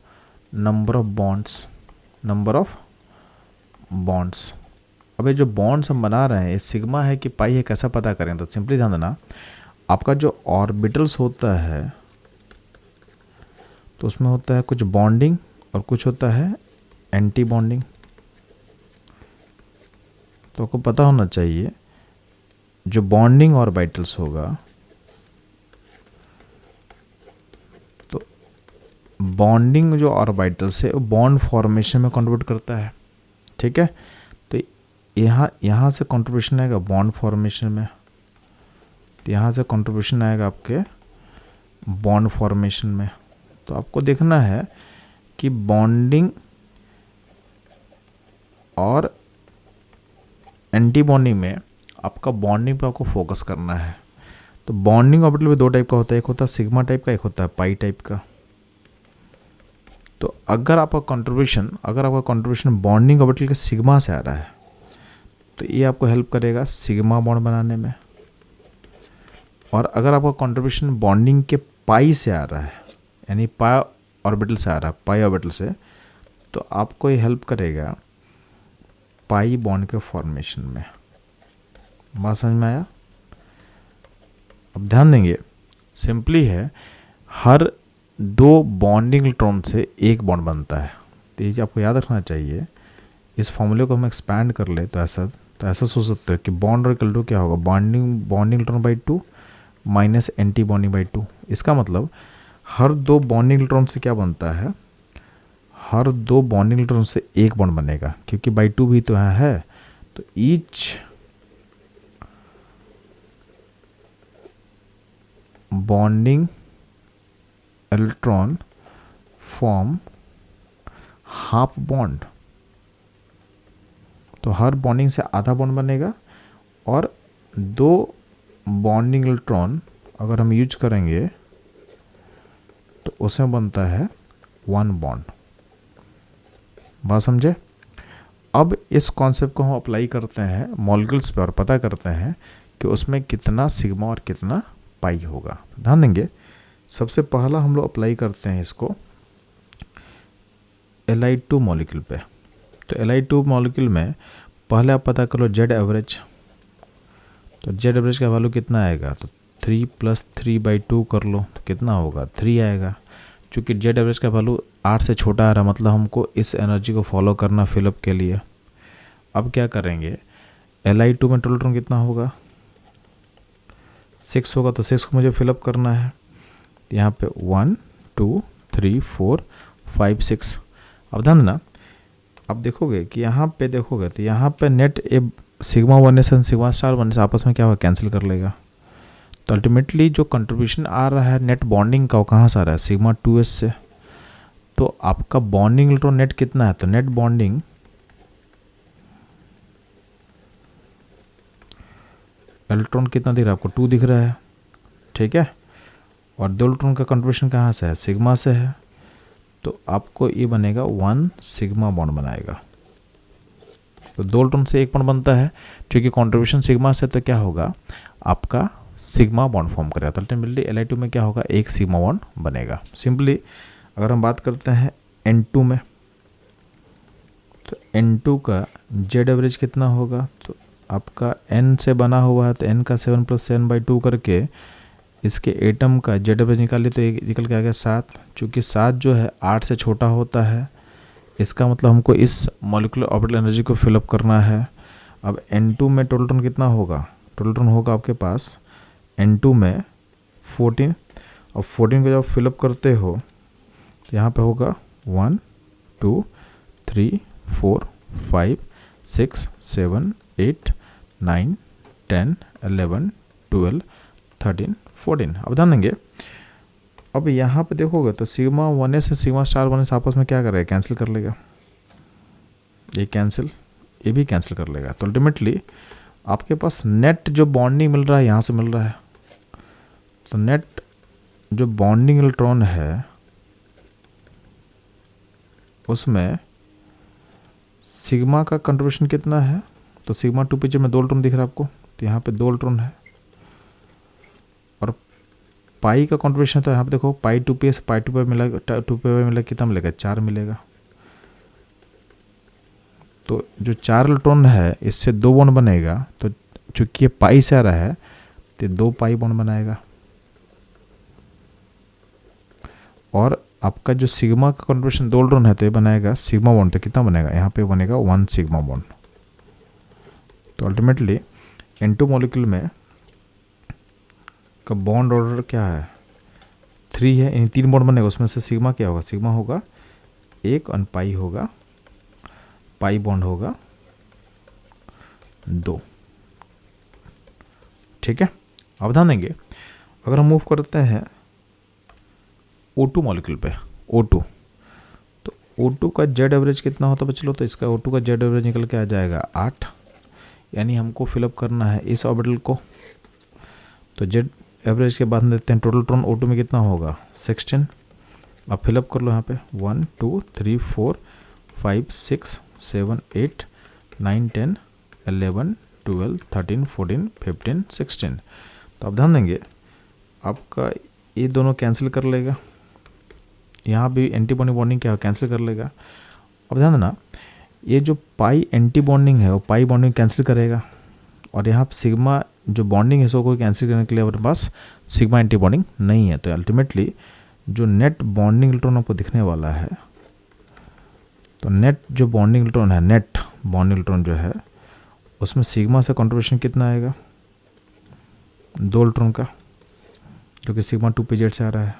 number of bonds, number of bonds. अब ये जो बॉन्ड्स हम बना रहे हैं ये सिग्मा है कि पाई है, कैसा पता करें? तो सिंपली ध्यान देना, आपका जो ऑर्बिटल्स होता है तो उसमें होता है कुछ बॉन्डिंग और कुछ होता है एंटी बॉन्डिंग। तो आपको पता होना चाहिए जो बॉन्डिंग ऑर्बिटल्स होगा, तो बॉन्डिंग जो ऑर्बिटल्स है वो बॉन्ड फॉर्मेशन में कंट्रीब्यूट करता है। ठीक है, तो यहाँ से कंट्रीब्यूशन आएगा बॉन्ड फॉर्मेशन में, तो यहाँ से कंट्रीब्यूशन आएगा आपके बॉन्ड फॉर्मेशन में। तो आपको देखना है कि बॉन्डिंग और एंटी बॉन्डिंग में आपका बॉन्डिंग पे आपको फोकस करना है। तो बॉन्डिंग ऑर्बिटल भी दो टाइप का होता है, एक होता है सिग्मा टाइप का, एक होता है पाई टाइप का। तो अगर आपका कंट्रीब्यूशन बॉन्डिंग ऑर्बिटल के सिग्मा से आ रहा है तो ये आपको हेल्प करेगा सिग्मा बॉन्ड बनाने में। और अगर आपका कंट्रीब्यूशन बॉन्डिंग के पाई से आ रहा है, यानी पाई ऑर्बिटल से आ रहा है, पाई ऑर्बिटल से, तो आपको ये हेल्प करेगा पाई बॉन्ड के फॉर्मेशन में। बात समझ में आया? अब ध्यान देंगे, सिंपली है, हर दो बॉन्डिंग इलेक्ट्रॉन से एक बॉन्ड बनता है। तो ये आपको याद रखना चाहिए। इस फॉर्मूले को हम एक्सपैंड कर ले तो ऐसा सोच सकते हो कि बॉन्ड और इक्वल टू क्या होगा, bonding electron by 2 minus anti bonding by 2। इसका मतलब हर दो बॉन्डिंग इलेक्ट्रॉन से क्या बनता है, हर दो बॉन्डिंग इलेक्ट्रॉन से एक बॉन्ड बनेगा, क्योंकि बाई 2 भी तो यहाँ है। तो each bonding electron form half bond. तो हर बॉन्डिंग से आधा बॉन्ड बनेगा, और दो बॉन्डिंग इलेक्ट्रॉन अगर हम यूज करेंगे तो उसमें बनता है 1 बॉन्ड। बात समझे? अब इस कॉन्सेप्ट को हम अप्लाई करते हैं मॉलिक्यूल्स पे और पता करते हैं कि उसमें कितना सिग्मा और कितना पाई होगा। ध्यान देंगे, सबसे पहला हम लोग अप्लाई करते हैं इसको Li2 मॉलिक्यूल पे। तो Li2 मॉलिक्यूल में पहले आप पता कर लो जेड एवरेज। तो जेड एवरेज का वैल्यू कितना आएगा, तो 3 + 3/2 कर लो तो कितना होगा, 3 आएगा। चूँकि जेड एवरेज का वैल्यू 8 से छोटा आ रहा, मतलब हमको इस एनर्जी को फॉलो करना फिलअप के लिए। अब क्या करेंगे, Li2 में टोटल इलेक्ट्रॉन कितना होगा, 6 होगा, तो 6 को मुझे फिलअप करना है। यहाँ पे 1 2 3 4 5 6। अब ध्यान देना, अब देखोगे कि यहाँ पे देखोगे तो यहाँ पे नेट ए सिग्मा 1s और सिग्मा स्टार 1s आपस में क्या होगा, कैंसिल कर लेगा। तो अल्टीमेटली जो कंट्रीब्यूशन आ रहा है नेट बॉन्डिंग का, वो कहाँ से आ रहा है, सिग्मा 2s से। तो आपका बॉन्डिंग इलेक्ट्रॉन नेट कितना है, तो नेट बॉन्डिंग इलेक्ट्रॉन कितना दिख रहा है आपको, 2 दिख रहा है। ठीक है, और दो इलेक्ट्रॉन का कंट्रीब्यूशन कहाँ से है, सिग्मा से है। तो आपको ये बनेगा 1 सिग्मा बॉन्ड बनाएगा। तो दो इलेक्ट्रॉन से एक बॉन्ड बनता है, क्योंकि कंट्रीब्यूशन सिग्मा से, तो क्या होगा, आपका सिग्मा बॉन्ड फॉर्म करेगा। तो अल्टीमेटली Li2 में क्या होगा, एक सिग्मा बॉन्ड बनेगा। सिंपली अगर हम बात करते हैं N2 में, तो N2 का जेड एवरेज कितना होगा, तो आपका N से बना हुआ है, तो N का 7 + 7/2 करके इसके एटम का जेड एवरेज निकालिए तो एक निकल के आ गया 7। चूँकि 7 जो है 8 से छोटा होता है, इसका मतलब हमको इस मॉलिक्यूलर ऑर्बिटल एनर्जी को फिलअप करना है। अब N2 में टोटल इलेक्ट्रॉन कितना होगा, टोटल इलेक्ट्रॉन होगा आपके पास N2 में 14। और 14 को जब फिलअप करते हो तो यहाँ पे होगा 1 2 3 4 5 6 7 8 9 10 11 12 13 14। अब ध्यान देंगे, अब यहाँ पे देखोगे तो सिग्मा 1s से सिग्मा स्टार 1s आपस में क्या करेगा, कैंसिल कर लेगा। ये कैंसिल, ये भी कैंसिल कर लेगा। तो अल्टीमेटली आपके पास नेट जो बॉन्डिंग मिल रहा है यहाँ से मिल रहा है। तो नेट जो बॉन्डिंग इलेक्ट्रॉन है उसमें सिग्मा का कंट्रीब्यूशन कितना है, तो सिग्मा 2 पीछे में 2 इलेक्ट्रॉन दिख रहा है आपको, तो यहाँ पे 2 इलेक्ट्रॉन है। और पाई का कंट्रीब्यूशन, तो यहाँ पे देखो पाई 2p से पाई 2p मिला, 2p मिला कितना मिलेगा, 4 मिलेगा। तो जो 4 इलेक्ट्रॉन है इससे 2 बॉन्ड बनेगा, तो चूंकि ये पाई से आ रहा है तो 2 पाई बॉन्ड बनाएगा। और आपका जो सिग्मा का कॉन्ट्रीब्यूशन 2 इलेक्ट्रॉन है तो ये बनाएगा सिग्मा बॉन्ड, तो कितना बनेगा, यहाँ पे बनेगा 1 सिग्मा बॉन्ड। तो अल्टीमेटली N2 मॉलिक्यूल में का बॉन्ड ऑर्डर क्या है, 3 है, इन 3 बॉन्ड बनेगा, उसमें से सिग्मा क्या होगा, सिग्मा होगा 1 और पाई होगा, पाई बॉन्ड होगा 2। ठीक है, अब ध्यान देंगे अगर हम मूव करते हैं O2 मॉलिक्यूल पे, O2, तो O2 का जेड एवरेज कितना होता है बच्चों, तो इसका O2 का जेड एवरेज निकल के आ जाएगा 8, यानी हमको फिलअप करना है इस ऑर्बिटल को। तो जेड एवरेज के बाद देते हैं टोटल इलेक्ट्रॉन O2 में कितना होगा 16। अब फिलअप कर लो यहाँ पे 1 2 3 4 5 6 7 8 9 10 11 12 13 14 15 16। तो आप ध्यान देंगे आपका ये दोनों कैंसिल कर लेगा, यहाँ भी एंटी बॉन्डिंग क्या कैंसिल कर लेगा। अब ध्यान देना ये जो पाई एंटी बॉन्डिंग है वो पाई बॉन्डिंग कैंसिल करेगा, और यहाँ सिग्मा जो बॉन्डिंग है इसको कोई कैंसिल करने के लिए हमारे पास सिग्मा एंटी बॉन्डिंग नहीं है। तो अल्टीमेटली जो नेट बॉन्डिंग इलेक्ट्रॉन आपको दिखने वाला है, तो नेट जो बॉन्डिंग इलेक्ट्रॉन है, नेट बॉन्डिंग इलेक्ट्रॉन जो है उसमें सिग्मा से कंट्रीब्यूशन कितना आएगा 2 इलेक्ट्रॉन का, क्योंकि सिग्मा 2 पे जेड से आ रहा है।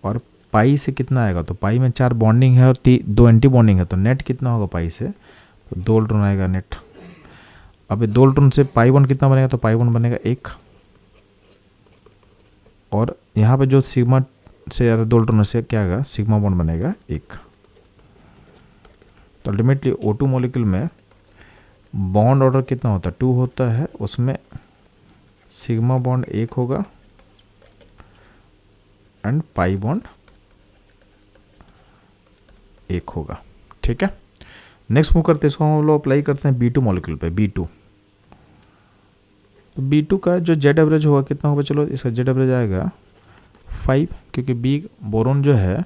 और पाई से कितना आएगा, तो पाई में 4 बॉन्डिंग है और 2 एंटी बॉन्डिंग है, तो नेट कितना होगा पाई से, तो 2 इलेक्ट्रॉन आएगा नेट। अब 2 इलेक्ट्रॉन से पाई बॉन्ड कितना बनेगा, तो पाई बॉन्ड बनेगा 1, और यहाँ पे जो सिग्मा से 2 इलेक्ट्रॉन से क्या आएगा सिग्मा बॉन्ड बनेगा 1। तो अल्टीमेटली O2 मॉलिक्यूल में बॉन्ड ऑर्डर कितना होता है 2 होता है, उसमें सिग्मा बॉन्ड 1 होगा एंड पाई बॉन्ड 1 होगा। ठीक है, नेक्स्ट मूव करते हैं, इसको हम लोग अप्लाई करते हैं B2 मॉलिक्यूल पे, B2। तो B2 का जो जेड एवरेज होगा कितना होगा, चलो इसका जेड एवरेज आएगा 5, क्योंकि बी बोरोन जो है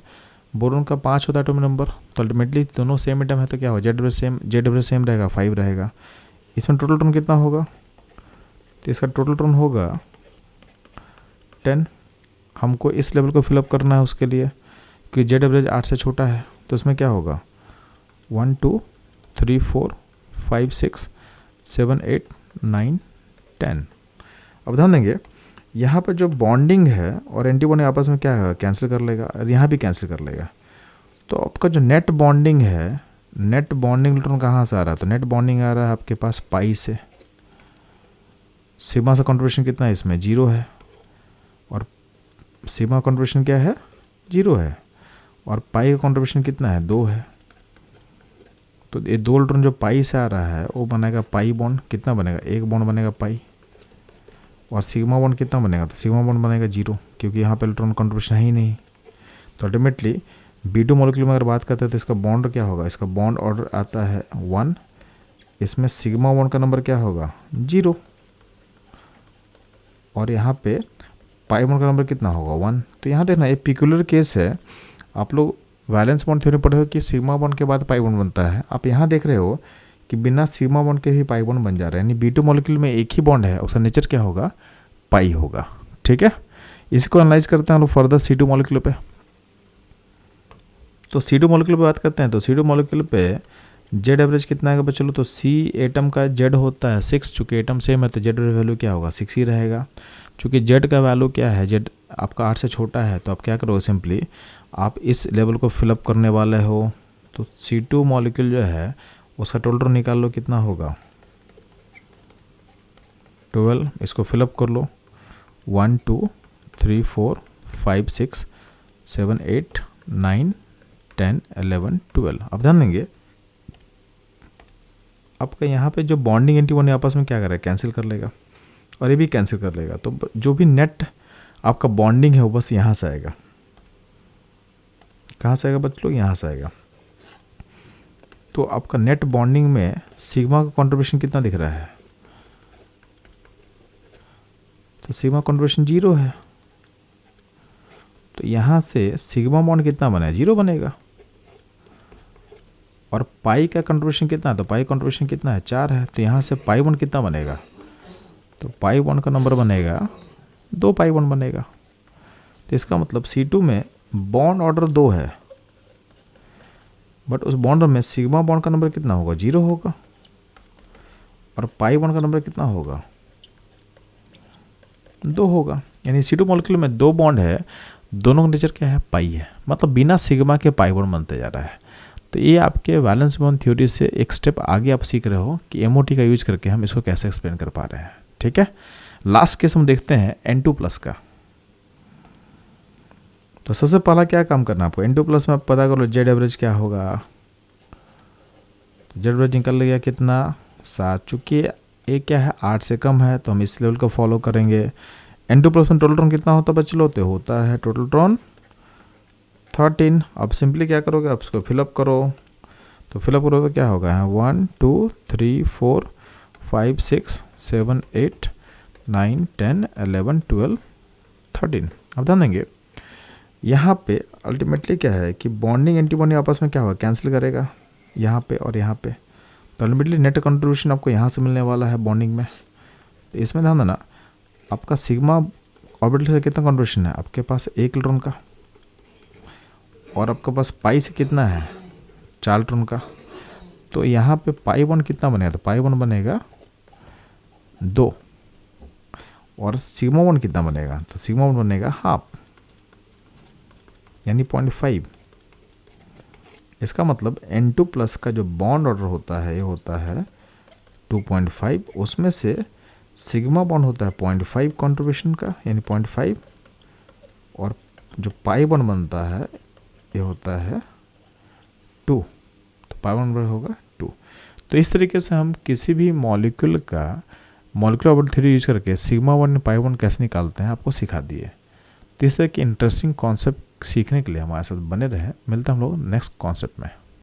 बोरोन का 5 होता है एटॉमिक नंबर, तो अल्टीमेटली दोनों सेम एटम है तो क्या होगा जेड एवरेज सेम रहेगा 5 रहेगा। इसमें टोटल इलेक्ट्रॉन कितना होगा, तो इसका टोटल इलेक्ट्रॉन होगा 10। हमको इस लेवल को फिलअप करना है उसके लिए, क्योंकि जेड एवरेज 8 से छोटा है, तो इसमें क्या होगा 1 2 3 4 5 6 7 8 9 10। अब ध्यान देंगे यहाँ पर जो बॉन्डिंग है और एंटी बॉन्डिंग आपस में क्या है कैंसिल कर लेगा, और यहाँ भी कैंसिल कर लेगा। तो आपका जो नेट बॉन्डिंग है, नेट बॉन्डिंग इलेक्ट्रॉन कहाँ से आ रहा है, तो नेट बॉन्डिंग आ रहा है आपके पास पाई से। सिग्मा से कंट्रीब्यूशन कितना है इसमें 0 है, और सिग्मा कंट्रीब्यूशन क्या है 0 है, और पाई का कंट्रीब्यूशन कितना है 2 है। तो ये 2 इलेक्ट्रॉन जो पाई से आ रहा है वो बनेगा पाई बॉन्ड, कितना बनेगा 1 बॉन्ड बनेगा पाई, और सिग्मा बॉन्ड कितना बनेगा, तो सिग्मा बॉन्ड बनेगा 0, क्योंकि यहाँ पे इलेक्ट्रॉन कंट्रीब्यूशन है ही नहीं। तो अल्टीमेटली B2 मॉलिक्यूल में अगर बात करते हैं तो इसका बॉन्ड क्या होगा, इसका बॉन्ड ऑर्डर आता है 1, इसमें सिग्मा बॉन्ड का नंबर क्या होगा 0, और यहाँ पे पाई बॉन्ड का नंबर कितना होगा 1। तो यहाँ देखना एक पिक्यूलर केस है, आप लोग वैलेंस बॉन्ड थ्योरी पढ़े हो कि सिग्मा बॉन्ड के बाद पाई बॉन्ड बनता है, आप यहाँ देख रहे हो कि बिना सिग्मा बॉन्ड के ही पाई बॉन्ड बन जा रहा है, यानी B2 मॉलिक्यूल में एक ही बॉन्ड है, उसका नेचर क्या होगा पाई होगा। ठीक है, इसको एनालाइज करते हैं हम लोग फर्दर C2 मॉलिक्यूल पे। तो C2 मॉलिक्यूल पे बात करते हैं, तो C2 मॉलिक्यूल पे जेड एवरेज कितना आएगा बच्चों, तो C एटम का जेड होता है 6, चूँकि एटम सेम है तो जेड वैल्यू क्या होगा 6 ही रहेगा। चूँकि जेड का वैल्यू क्या है, जेड आपका 8 से छोटा है, तो आप क्या करोगे सिंपली आप इस लेवल को फिलअप करने वाले हो। तो C2 मॉलिक्यूल जो है उसका टोटल निकाल लो कितना होगा 12, इसको फिलअप कर लो 1 2 3 4 5 6 7 8 9 10 11 12। अब ध्यान देंगे आपका यहाँ पे जो बॉन्डिंग एंटी बॉन्डिंग आपस में क्या कर रहा है कैंसिल कर लेगा, और ये भी कैंसिल कर लेगा। तो जो भी नेट आपका बॉन्डिंग है वो बस यहाँ से आएगा, कहाँ से आएगा बच्चों लोग, यहाँ से आएगा। तो आपका नेट बॉन्डिंग में सिग्मा का कंट्रीब्यूशन कितना दिख रहा है, तो सिग्मा कंट्रीब्यूशन 0 है, तो यहाँ से सिग्मा बॉन्ड कितना बना है 0 बनेगा। और पाई का कंट्रीब्यूशन कितना है, तो पाई कंट्रीब्यूशन कितना है 4 है, तो यहाँ से पाई बॉन्ड कितना बनेगा, तो पाई बॉन्ड का नंबर बनेगा 2 पाई बॉन्ड बनेगा। तो इसका मतलब C2 में बॉन्ड ऑर्डर 2 है, बट उस बॉन्ड में सिग्मा बॉन्ड का नंबर कितना होगा 0 होगा, और पाई बॉन्ड का नंबर कितना होगा 2 होगा। यानी C2 मॉलिक्यूल में 2 बॉन्ड है, दोनों का नेचर क्या है पाई है, मतलब बिना सिग्मा के पाई बॉन्ड बनते जा रहा है। तो ये आपके वैलेंस बॉन्ड थ्योरी से एक स्टेप आगे आप सीख रहे हो कि MOT का यूज करके हम इसको कैसे एक्सप्लेन कर पा रहे हैं। ठीक है, लास्ट केस हम देखते हैं N2+ का। तो सबसे पहला क्या काम करना है आपको, N2+ में आप पता करो जेड एवरेज क्या होगा। तो जेड एवरेज निकल गया कितना 7, चूँकि ये क्या है 8 से कम है तो हम इस लेवल को फॉलो करेंगे। N2+ में टोटल ट्रॉन कितना होता है बच्चों, होता है टोटल ट्रॉन 13। अब सिंपली क्या करोगे, आप इसको फिलअप करो, तो फिलअप करो तो क्या होगा 1 2 3 4 5 6 7 8 9 10 11 12 13। अब ध्यान देंगे यहाँ पे अल्टीमेटली क्या है कि बॉन्डिंग एंटीबॉन्डिंग आपस में क्या होगा कैंसिल करेगा यहाँ पे और यहाँ पे, तो अल्टीमेटली नेट कंट्रीब्यूशन आपको यहाँ से मिलने वाला है बॉन्डिंग में। तो इसमें ध्यान देना आपका सिग्मा ऑर्बिटल से कितना कंट्रीब्यूशन है, आपके पास 1 इलेक्ट्रॉन का, और आपके पास पाई से कितना है 4 इलेक्ट्रॉन का। तो यहाँ पे पाई बॉन्ड कितना बनेगा, तो पाई बॉन्ड बनेगा 2, और सिग्मा बॉन्ड कितना बनेगा, तो सिग्मा बॉन्ड बनेगा हाफ, यानी 0.5। इसका मतलब N2+ का जो बॉन्ड ऑर्डर होता है ये होता है 2.5, उसमें से सिग्मा बॉन्ड होता है 0.5 कंट्रीब्यूशन का, यानी 0.5, और जो पाई बॉन्ड बनता है ये होता है 2, तो पाई बॉन्ड होगा 2। तो इस तरीके से हम किसी भी मॉलिक्यूल का मॉलिक्यूलर ऑर्बिटल थ्योरी यूज करके सिग्मा बॉन्ड पाई बॉन्ड कैसे निकालते हैं आपको सिखा दिए। तो इस तरह की इंटरेस्टिंग कॉन्सेप्ट सीखने के लिए हमारे साथ बने रहे। मिलते हैं हम लोग नेक्स्ट कॉन्सेप्ट में।